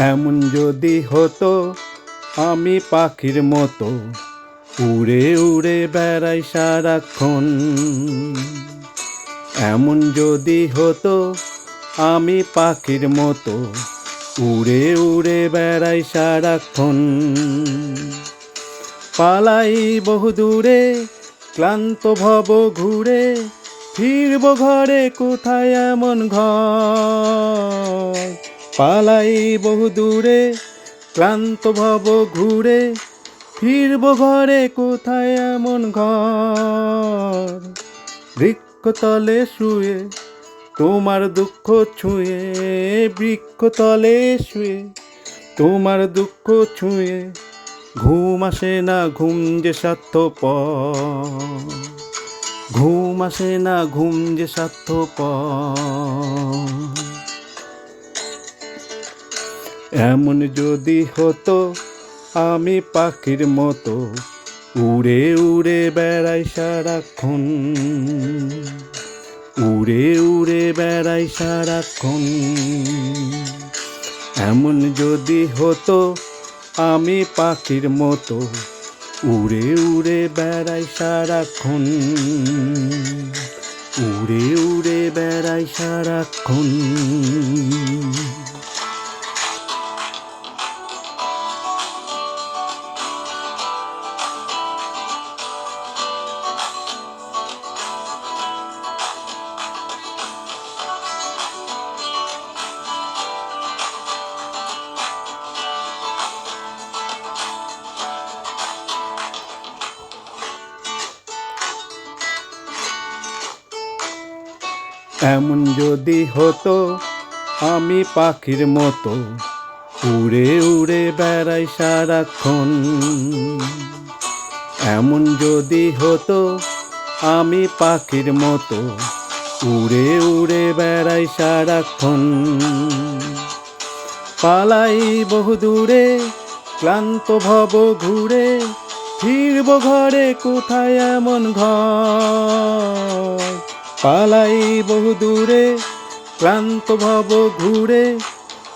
এমন যদি হতো আমি পাখির মতো উড়ে উড়ে বেড়াই সারাক্ষণ। এমন যদি হতো আমি পাখির মতো উড়ে উড়ে বেড়াই সারাক্ষণ। পালাই বহুদূরে ক্লান্ত ভব ঘুরে, ফিরব ঘরে কোথায় এমন ঘর। পালাই বহুদূরে ক্লান্ত ভব ঘুরে, ফিরব ঘরে কোথায় এমন ঘর। বৃক্ষতলে শুয়ে তোমার দুঃখ ছুঁয়ে, বৃক্ষতলে শুয়ে তোমার দুঃখ ছুঁয়ে, ঘুম আসে না ঘুম যে স্বার্থপর, ঘুম আসে না ঘুম যে স্বার্থপর। এমন যদি হতো আমি পাখির মতো উড়ে উড়ে বেড়াই সারাক্ষণ, উড়ে উড়ে বেড়াই সারাক্ষণ। এমন যদি হতো আমি পাখির মতো উড়ে উড়ে বেড়াই সারাক্ষণ, উড়ে উড়ে বেড়াই সারাক্ষণ। এমন যদি হতো আমি পাখির মতো উড়ে উড়ে বেড়াই সারাক্ষণ। এমন যদি হতো আমি পাখির মতো উড়ে উড়ে বেড়াই সারাক্ষণ। পালাই বহুদূরে ক্লান্ত ভব ঘুরে, ফিরব ঘরে কোথায় এমন ঘর। পালাই বহুদূরে ক্লান্ত ভব ঘুরে,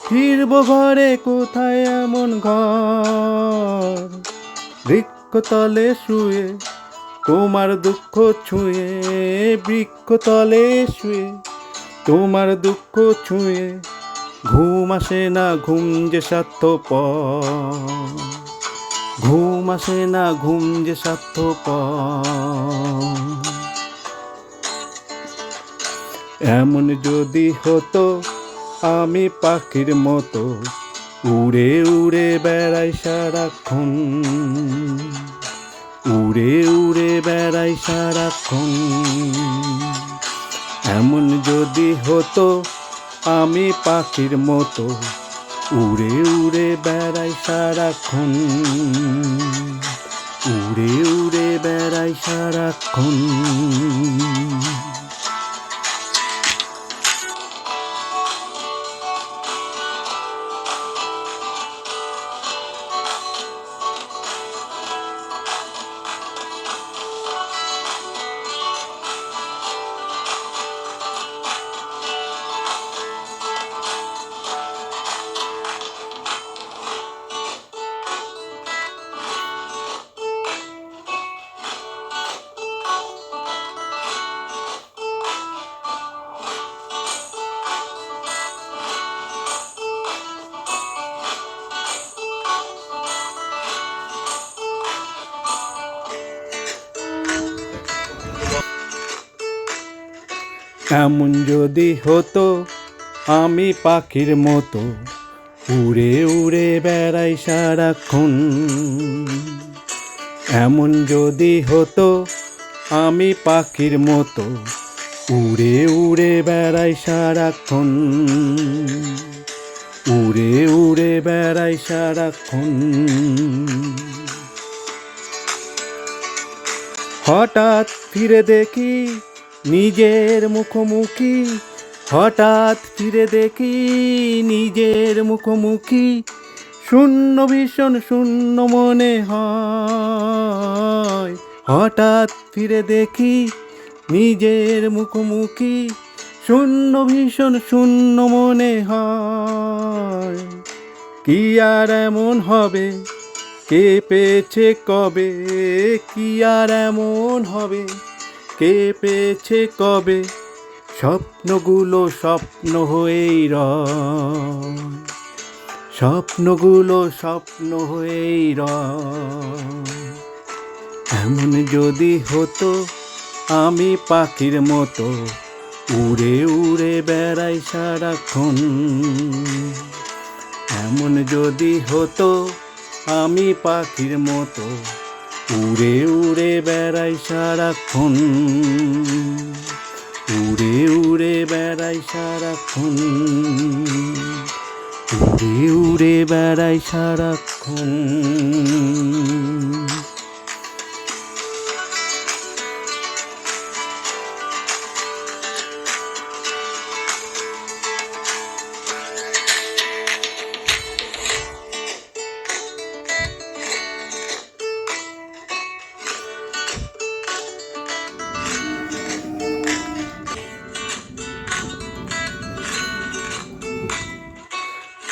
ফিরব ঘরে কোথায় এমন ঘর। বৃক্ষতলে শুয়ে তোমার দুঃখ ছুঁয়ে, বৃক্ষতলে শুয়ে তোমার দুঃখ ছুঁয়ে, ঘুম আসে না ঘুম যে স্বার্থপর, ঘুম আসে না ঘুম যে স্বার্থপর। এমন যদি হতো আমি পাখির মতো উড়ে উড়ে বেড়াই সারাক্ষণ, উড়ে উড়ে বেড়াই সারাক্ষণ। এমন যদি হতো আমি পাখির মতো উড়ে উড়ে বেড়াই সারাক্ষণ, উড়ে উড়ে বেড়াই সারাক্ষণ। এমন যদি হতো আমি পাখির মতো উড়ে উড়ে বেড়াই সারাক্ষণ। এমন যদি হতো আমি পাখির মতো উড়ে উড়ে বেড়াই সারাক্ষণ, উড়ে উড়ে বেড়াই সারাক্ষণ। হঠাৎ ফিরে দেখি নিজের মুখোমুখি, হঠাৎ ফিরে দেখি নিজের মুখোমুখি, শূন্য ভীষণ শূন্য মনে হয়। হঠাৎ ফিরে দেখি নিজের মুখোমুখি, শূন্য ভীষণ শূন্য মনে হয়। কি আর এমন হবে, কে পেয়েছে কবে, কি আর এমন হবে, কে পেয়েছে কবে, স্বপ্নগুলো স্বপ্ন হয়েই রয়, স্বপ্নগুলো স্বপ্ন হয়েই রয়। এমন যদি হতো আমি পাখির মতো উড়ে উড়ে বেড়াই সারাক্ষণ, এমন যদি হতো আমি পাখির মতো উড়ে উড়ে বেড়াই সারাক্ষণ, উড়ে উড়ে বেড়াই সারাক্ষণ, উড়ে উড়ে বেড়াই সারাক্ষণ।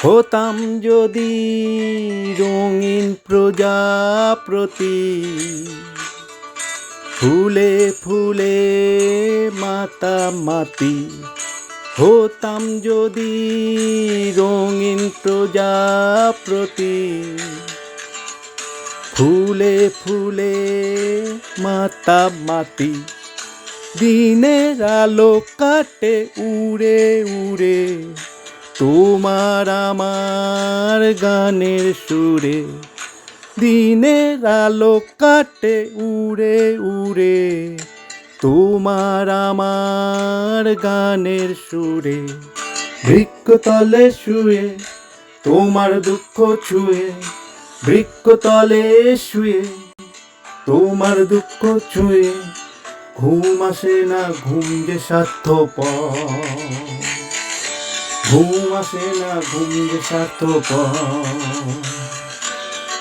হতাম যদি রঙিন প্রজাপতি, ফুলে ফুলে মাতামাতি, হতাম যদি রঙিন প্রজাপতি, ফুলে ফুলে মাতামাতি, দিনের আলো কাটে উড়ে উড়ে তোমার আমার গানের সুরে, দিনের আলো কাটে উড়ে উড়ে তোমার আমার গানের সুরে। বৃক্ষতলে শুয়ে তোমার দুঃখ ছুঁয়ে, বৃক্ষতলে শুয়ে তোমার দুঃখ ছুঁয়ে, ঘুম আসে না ঘুম যে স্বার্থপর, ঘুম আসে না ঘুম যে স্বার্থপর।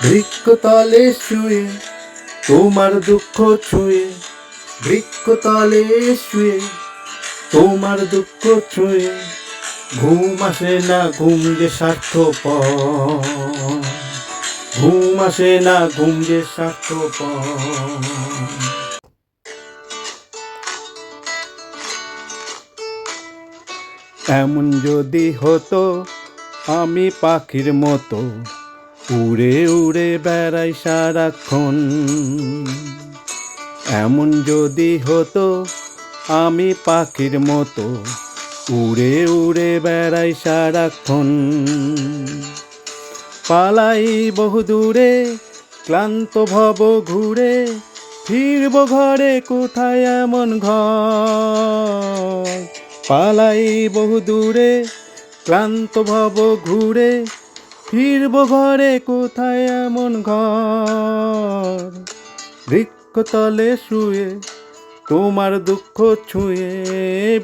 বৃক্ষতলে শুয়ে তোমার দুঃখ ছুঁয়ে, বৃক্ষতলে শুয়ে তোমার দুঃখ ছুঁয়ে, ঘুম আসে না ঘুম যে স্বার্থপর, ঘুম আসে না ঘুম যে স্বার্থপর। এমন যদি হতো আমি পাখির মতো উড়ে উড়ে বেড়াই সারাক্ষণ, এমন যদি হতো আমি পাখির মতো উড়ে উড়ে বেড়াই সারাক্ষণ, পালাই বহুদূরে ক্লান্ত ভব ঘুরে, ফিরব ঘরে কোথায় এমন ঘর, পালাই বহুদূরে ক্লান্ত ভব ঘুরে, ফিরব ঘরে কোথায় এমন ঘর। বৃক্ষতলে শুয়ে তোমার দুঃখ ছুঁয়ে,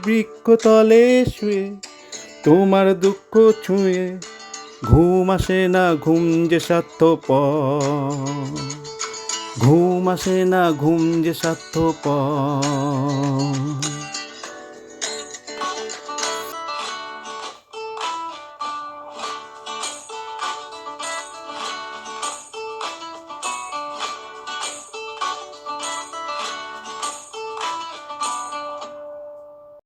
বৃক্ষতলে শুয়ে তোমার দুঃখ ছুঁয়ে, ঘুম আসে না ঘুম যে স্বার্থপর, ঘুম আসে না ঘুম যে স্বার্থপর।